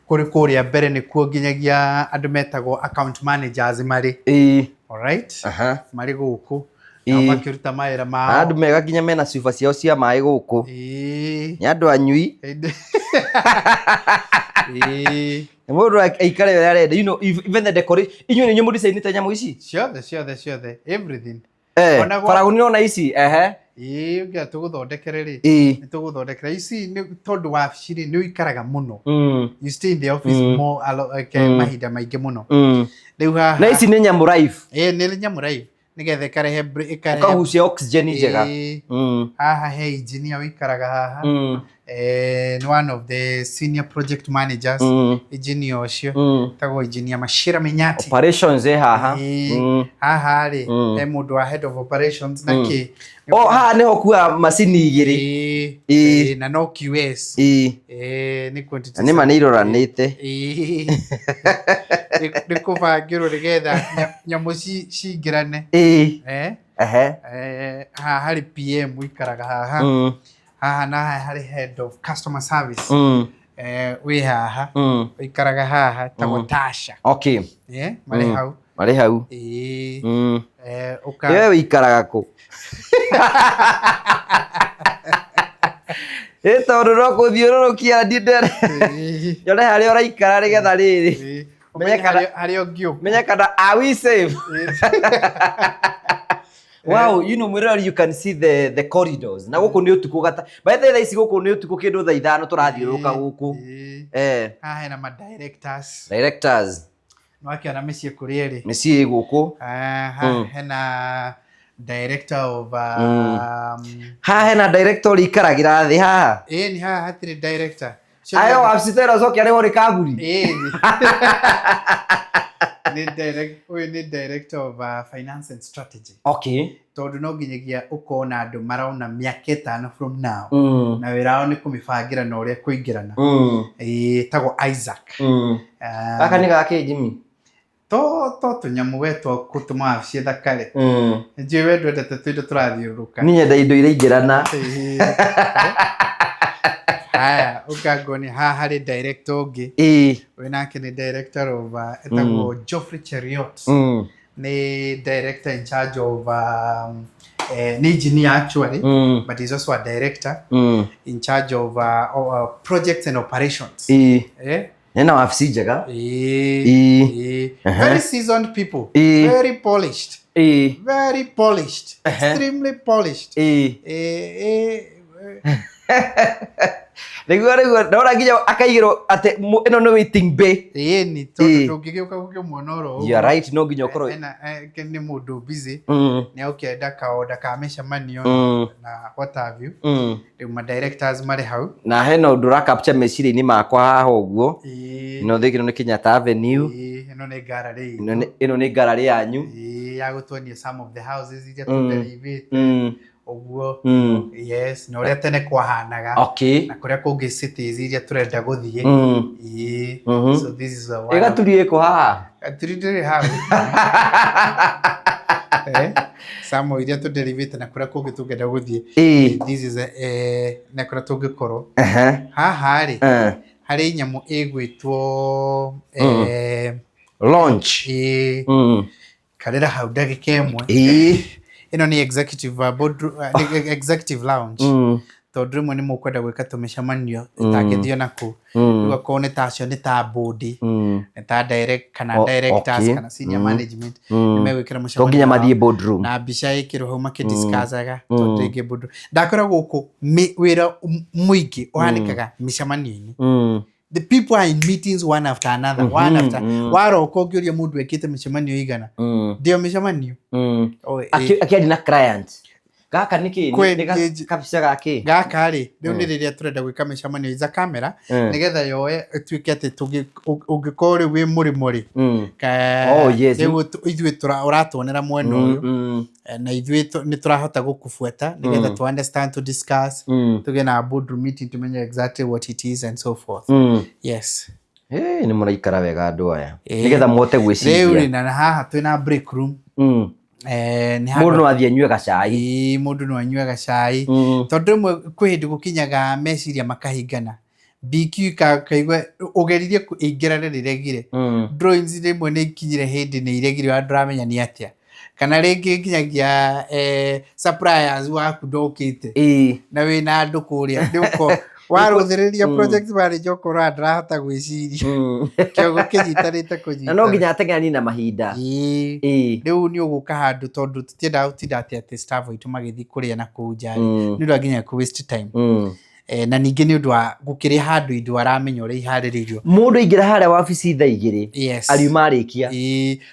kuri kuria mbere ni kuo nginyagia andu metagwo account managers mari all right mari guku na makiruta mawira mao andu mega kinya mena sifa ciao cia mai guku ni andu anyui mundu aikare wera rende you know even the decoration inyu ni nyumu design ta nyamu ici ciothe everything faragu ni ona ici ugia tuguthondekere ri ni tuguthondekera ici ni tondu wa ciri ni ikaraga muno you stay in the office more mahinda maingi muno riu haha na ici ni nyamu live ni nyamu live nigetha ikarehe kahucia oxygen njega haha he engineer wikaraga haha ni one of the senior project managers engineer ucio tago engineer Mashira Minyati operations haha haha ri he mundu wa head of operations naki haha niho kuwa macini igiri na no QS ni quantity ni maniroranite ni kubangirwo rigetha nyamu cingirane haha hari PM wikaraga haha haha na hari head of customer service we haha ikaraga haha tago Tasha okay mari hau wewe ikaraga ku tondu no kuthiururukia ndindere yone hari uraikara rigetha riri menya kana are we safe wow you know mirror you can see the corridors na guku ni utuku gata by the way ici guku ni utuku kindu thaa ithano turathiuruka guku haha hena ma directors no akiona micie kuri ri micie guku hena director of haha hena director ikaragira thi haha ni haha hatiri director ayo absitero zokia ni hori kaguri ni director of finance and strategy okay tondu no nginyagia ukona andu maraona miaka 5 from now na wirao ni kumibangira na uria kuingirana tago Isaac aka ni gake Jimmy to tunyamu wetu kutuma afcie thakare nje wedu ndete tuindo turathiuruka ni nyenda indo iraingirana haya ukagoni haha ri director ungi we nake ni director of etagwo Geoffrey Cheriot ni director in charge of an engineer actually but he's also a director in charge of projects and operations nena wafisi njega very seasoned people very polished extremely polished Niguo ndora nginya akaigirwo ate ino no waiting bay. Ni tondu ndungigeuka gukimwona oro. You are right, no nginya ukorwo ni mundu busy ni ukienda kaoda ka mishemanio na what have you. Ma directors mari hau na hena undu ra capture meciria-ini makwa haha uguo no thigino ni Kenyatta Avenue. Ino ni gallery ino ni gallery yanyu ya gutuonia some of the houses iria tuderivite uguo. Yes, na uria tene kwahanaga na kuria kungi cities iria turenda guthie. So this is a igaturie ko haha atirindire hau samo iria tuderivite na kuria kungi tungenda guthie. This is na kuria tungikorwo haha ri hari nyamu igwitwo launch karera hau ndagika imwe. Ino ni executive board executive lounge. Tondu rimwe ni mukwenda gwika tumishamanio itangithio naku ugakorwo ni tacio ni ta board ni ta direct kana directors kana senior management ni megwikira mushamanio nginya mathie boardroom na bica ikirwo hau makidiscussaga tondu ingi board ndakora guku wira muingi uhanikaga mishamanio-ini. The people are in meetings one after another, one after. Waro kogiuria mundu ekite mishamanio igana ndio mishamanio akiadi na client gaka niki ni kabisa gaka ri riu ni riria turenda gwika mishamanio iza kamera nigetha yoe tuike ati ungikore wi muri riu ithwe uratuonera mwena uyu na ithwe ni turahota gukufuata nigetha to understand, to discuss, tuge na board meeting tumenye exactly what it is and so forth. Yes. Ni muraikara wega andu aya nigetha mwote gwiciria riu na haha twina break room. Mundu no athie anyue gacai. Mundu no anyue gacai tondu rimwe kwi hindi gukinyaga meciria makahingana. BQ kaigwe ugeririe ingira riregire drawings rimwe ni ikinyire hindi ni iregire wa ndramenya ni atia kana ringi kinyagia suppliers waku ndokite na wina andu kuria ndiko waruthiriria project manager ukora ndirahota gwiciria kiogo kinyitanite kunyita na no nginya ateng'ani na mahinda. Riu ni uguka handu tondu tutienda utinda ati staff itu magithi kuria na kunjari ni ndo nginya ku waste time. Na ningi ni undu wa gukiria handu indu aramenya uri ihariririo mundu ingira haria wabici thaa 2 ariuma arikia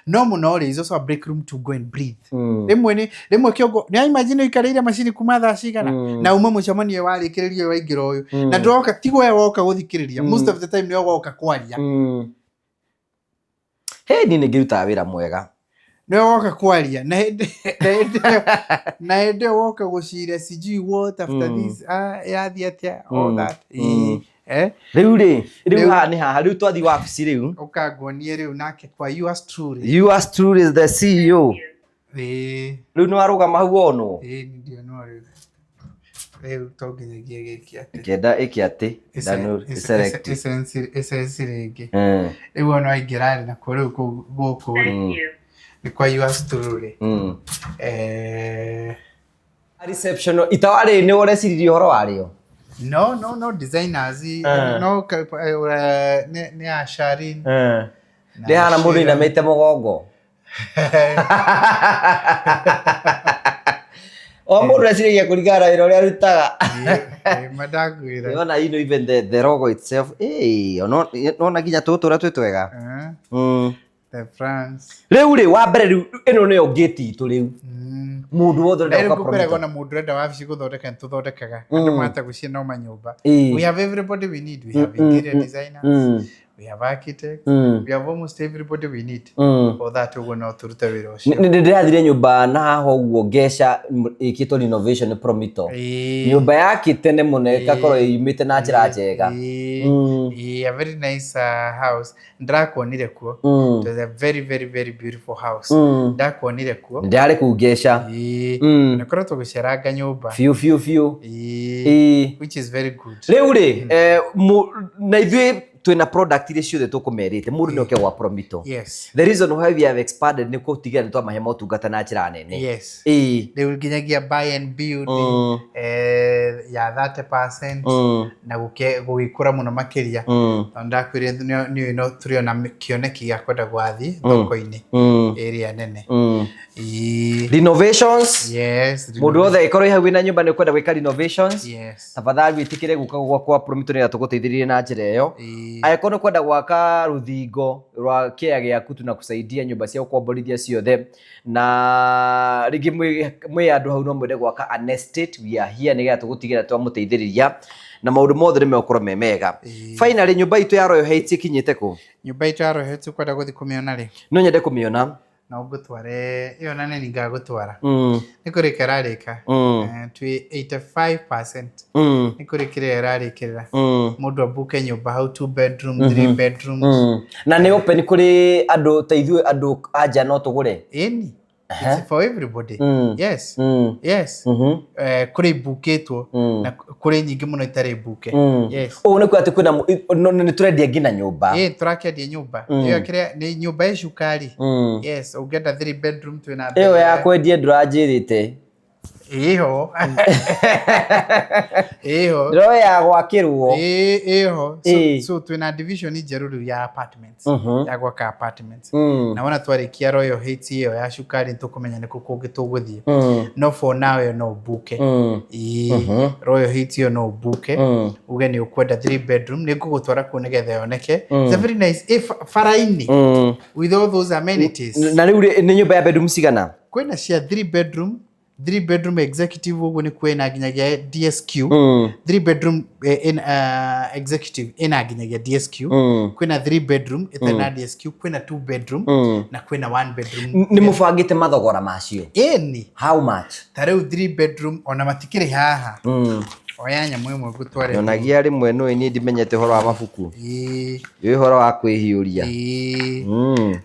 no muno ri is also a break room to go and breathe. Rimwe kiogo ni imagine ikarire machine kuma thaa cigana na uma mucemanio warikiririo waingira uyu na ndoka tigo we woka guthikiriria most of the time ni woka kwaria. Ni ngiruta wira mwega ni woka kwaria na hende woka guciria sijui what after this yathi atia all that. Riu haha riu twathi wabici riu ukangonie riu nake kwa yours truly is the CEO. Riu ni warugama hau ono ndio no riu toginyagia giki ati kenda iki ati danu select essence ringi riu ono aingirari na kuri guku ni kwa yours truly. Reception itawari ni ureciririe horo wario no designers no ni asharin ni hana mundu inamite mugongo o mundu reciririe kuringana wira uria arutaga madagwira yona ino even the logo itself no na nginya tutura twitwega the France riu wa mbere riu ino ni ogeti itu riu mundu wothe ndenda kuperego na mundu renda wabici guthondeka tuthondekaga andu mata gucie no manyumba. We have everybody we need. We have interior designers, we have architects, we have almost everybody we need for that ugo no turute wira ucio. Ni ndirathire nyumba na haho uguo gesha ikitwa renovation Promitto nyumba yake tene muno ikakorwo yumite na njira njega. A very nice house ndakonire kuo. It was a very very very beautiful house ndakonire kuo ndari kugesha na kora tuguceranga nyumba fiu which is very good. Riu na ithuĩ twina product iria ciothe tukumerite mundu ni oke gwa Promitto. The reason why we have expanded ni kutigira ni twamahe motungata na njira nene. They will ginyagia buy and build ya 30% na gũgĩkũra mũno makĩria tondũ ndakwĩrire nĩ no tũrĩ ona kĩoneki gĩa kwenda gwathi thoko-inĩ area nene. Renovations. Yes. Mũndũ wothe ikorwo hau wĩna nyũmba nĩ kwenda gwĩka renovations. Yes. Tafadhali wĩtĩkĩre gũka gwakwa Promitto nĩ atũgũteithĩrĩrie na njĩra ĩyo. Angĩkorwo nĩ kwenda gwaka rũthingo rwa kĩaya gĩaku tu na kusaidia nyũmba cia gũkomborithia ciothe na rĩngĩ mwĩ andũ hau no mwende gwaka an estate, we are here nĩgetha tũgũtigĩra twamũteithĩrĩria na maũndũ mothe nĩ megũkorwo me mega. Finally nyũmba itũ ya Royal Heights ikinyĩte kũ? Nyũmba itũ ya Royal Heights kwenda gũthiĩ kũmĩona rĩ? No nyende kũmĩona. Na ũgũtware ĩyo na nĩ ngagũtwara. Nĩ kũrĩka ĩrarĩka. Twĩ 85%. Nĩ kũrĩkĩra ĩrarĩkĩrĩra. Mũndũ abuke nyũmba hau 2 bedroom, 3 bedrooms. Na nĩ open kũrĩ andũ ta ithuĩ andũ anja no tũgũre? Ĩni. It's for everybody. Yes. Yes. Kũrĩ ibukĩtwo na kũrĩ nyingĩ mũno itarĩ buke. Yes. Nĩ kuo atĩ kwĩna nĩ tũrendia nginya nyũmba. Tũrakĩendia nyũmba. Ĩyo kĩrĩa nĩ nyũmba ya cukari. Yes, ũngĩenda 3 bedroom twĩna. Ĩyo ya kwendia ndũranjĩrĩte. Iho. Iho. Ndio ya gwakĩrwo. Iho. So twĩna division njerũ rĩu ya apartments. Ya gwaka apartments. Na wona twarĩkia Royal Heights ĩyo ya cukari tũkũmenya nĩ kũngĩ tũgũthiĩ. No for now ĩyo no buke. Royal Heights ĩyo no buke. Uge nĩ ũkwenda 3 bedroom nĩ ngũgũtwara kũu nĩgetha yoneke. It's very nice. Faraini. With all those amenities. Na rĩu nĩ nyũmba ya bedroom cigana? Kwĩna cia 3 bedroom executive ũguo nĩ kwĩna nginyagia DSQ. 3 bedroom in executive ina nginyagia DSQ. Kwĩna 3 bedroom ĩtarĩ DSQ, kwĩna 2 bedroom na kwĩna 1 bedroom. Nĩ mũbangĩte mathogora macio? Ĩni. How much? Ta rĩu 3 bedroom ona matikĩrĩ haha. Oya nyamũ ĩmwe ngũtware. Yonagia rĩmwe no ni ndimenyete ũhoro wa mabuku. Yũ ũhoro wa kwĩhiũria.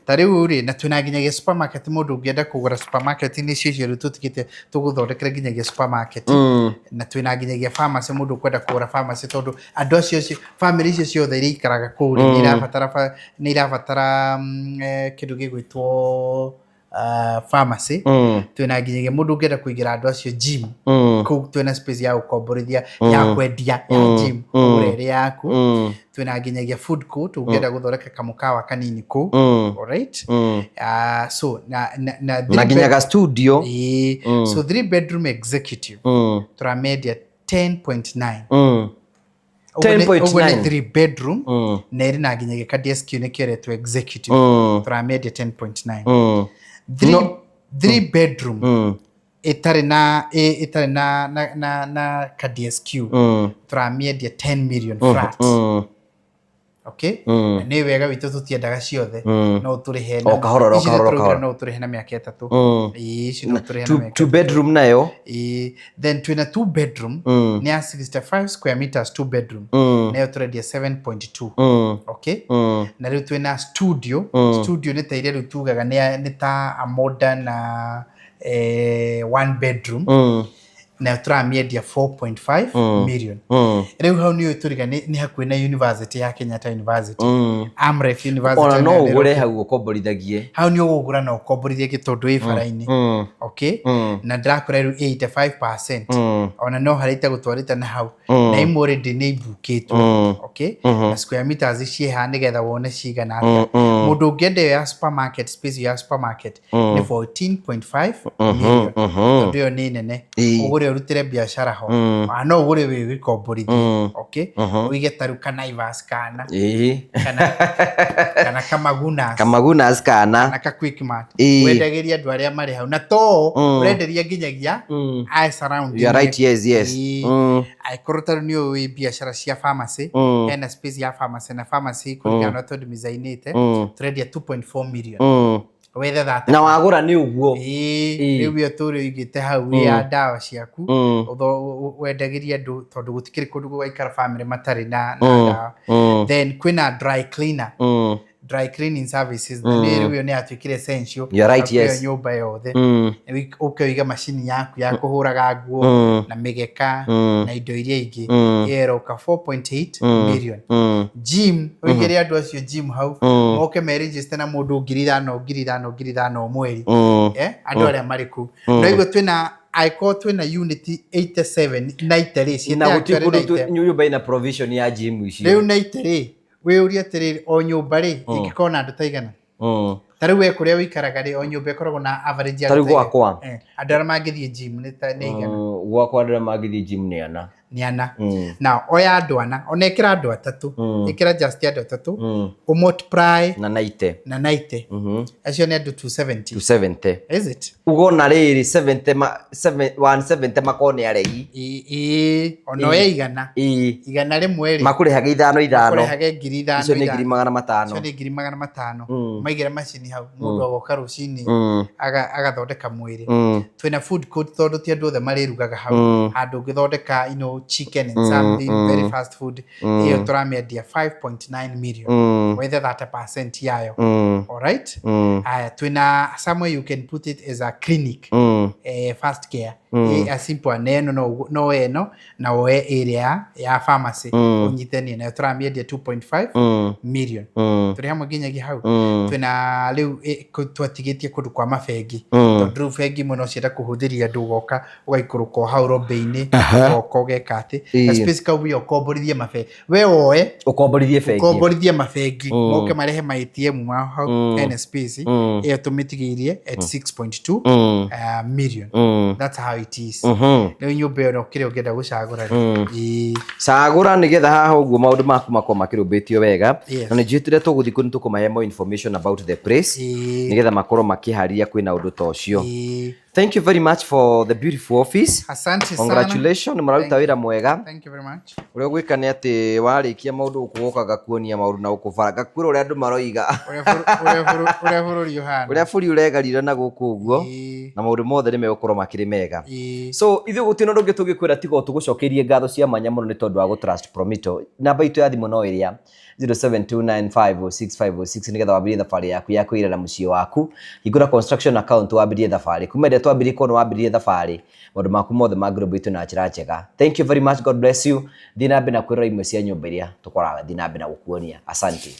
Ta rĩu rĩ na twĩna nginyagia supermarket mũndũ ũngĩenda kũgũra supermarket nĩ cio rĩu tũtigĩte tũgũthondekera nginyagia supermarket. Na twĩna nginyagia pharmacy mũndũ ũkwenda kũgũra pharmacy tondũ andũ acio family icio ciothe iria ikaraga kũu nĩ irabatara kĩndũ gĩgwĩtwo pharmacy. Twĩna nginyagia mũndũ ũngĩenda kũigĩra andũ acio gym. Kũu twĩna space ya gũkomborithia ya kwendia ya gym ũrere yaku. Twĩna nginyagia food court ũngĩenda gũthondeka kamũkawa kanini kũu. Alright. So na nginyaga studio. So 3 bedroom executive tũramedia 10.9. 10.9 3 bedroom na ĩrĩ na nginyagia ka DSQ nĩ kĩoretwo executive tũramedia 10.9. 3 bedroom itarĩ na ka DSQ tũrameendia 10 million flat. Okay? Nĩ wega witũ tũtiendaga ciothe no tũrĩhe na kahora no tũrĩhe na mĩaka 3. Ici no tũrĩhe na mĩaka 2 bedroom nayo. Then twĩna 2 bedroom nĩ ya 65 square meters 2 bedroom nayo tũrendia 7.2. Okay? Na rĩu twĩna studio nĩ ta iria rĩu tugaga nĩ ta a modern 1 bedroom na tũramĩendia 4.5 million. Rĩu hau nĩ tũriga nĩ hakuhĩ na University ya Kenyatta University. Amref University. Ona no ũgũre hau ũkomborithagie. Hau nĩ ũgũgũra na ũkomborithie gĩtondũ ĩ bara-inĩ. Okay? Na ndĩrakora rĩu 85%. Ona no harĩte gũtwarĩte na hau. Na imwe already nĩ ibukĩtwo. Okay? Na square meters ciĩ haha nĩgetha wone cigana atĩa. Mũndũ ũngĩenda ya supermarket space ya supermarket nĩ 14.5 million. Tondũ ĩyo nĩ nene. Ũgũre ũrutĩre biacara ho. No ũgũre wĩ gĩkomborithie. Okay? Ũige taru kana Ivas kana. Kana Kamagunas kana. Na ka Quickmart. Wendagĩria andũ arĩa marĩ hau. Na to ũrenderia nginyagia eyes around. You are right, yes. Aikoro taru nĩ ũĩ biacara cia pharmacy. Hena space ya pharmacy na pharmacy kũringana na tondũ design-ĩte tũrendia 2.4 million. Whether that na wagũra nĩ ũguo. Rĩu yo tũrĩigĩte hau ya ndawa ciaku wendagĩria andũ tondũ gũtikĩrĩ kũndũ gũgaikara family matarĩ na ndawa. Then kwĩna dry cleaning services. Rĩu yo nĩ atuĩkire essential. You're right, yes. Nyũmba yothe ũkĩiga macini yaku ya kũhũraga nguo na mĩgeka na indo iria ingĩ ĩroka 4.8 million. Gym ũigĩre andũ acio gym hau moke meregister na mũndũ 5,000 mweri. Andũ arĩa marĩ kũu no igua twĩna aiko twina unit 87 na itari cie na gutikurutu nyumba ina provision ya gym icio riu na itari we uria tiri o nyumba ri ingikona andu taigana tari we kuria wikaraga ri o nyumba ikoragwo na average ya tari gwakwa andu aria mangithie gym ni igana gwakwa andu aria mangithie gym ni ana na oya andu ana ona ikira andu atatu ikira just andu atatu multiply na 90 acio ni andu 270 is it ugona riri 170 makone aregi ono ya igana rimwe ri makurihage ithano makurihage ngiri ithano icio ni 500 icio ni 500 maigira macini hau mundu agoka rucini agathondeka mwiri twina food court tondu ti andu othe marirugaga hau handu ngithondeka chicken and something very fast food iyo turamendia 5.9 million with 30% yayo all right twina somewhere you can put it as a clinic fast care a simple neno no eno na oe area ya pharmacy unyiteni na turamendia 2.5 million turi hamwe nginyagia hau twina riu twatigitie kundu kwa mafengi tondu fengi muno cienda kuhuthiria andu goka ugaikuruka hau robe-ini goka gekate space ka wi okomborithie mafe we oe ukomborithie mafengi moke marehe ma ATM ma hau NSPC iyo tumitigirie at 6.2 million that's how it is riu nyumba ino kire ungenda gucagura cagura nigetha haha uguo maundu maku makoma makirumbitio wega na ni njitire tuguthi kuni tukumahe more information about the place nigetha makorwo makiharia kwina undu ta ucio. Thank you very much for the beautiful office. Asante sana. Congratulations, muraruta wira mwega. Thank you very much. Uria gwika ni ati warikia maundu ukugokaga kuonia maundu na ukuvara kwira uria andu maroiga uria bururi uhana uria buri uregarira na guku uguo na maundu mothe ni megukorwo makiri mega. So ithu gutino ndungi tugikwira tigo tugucokerie ngatho cia manya muno ni tondu wa go trust Promitto. Namba itu ya thimu no iria 0729506506 nigetha wambirie thabari yaku ya kuirera muciĩ waku. Hingura construction account wambirie thabari kumende twambirie kono wambirie thabari maundu maku mothe ma group itu na njira njega. Thank you very much, God bless you. Thina mbe na kwirora imwe cia nyumba iria tukoraga thina mbe na gukuonia. Asante.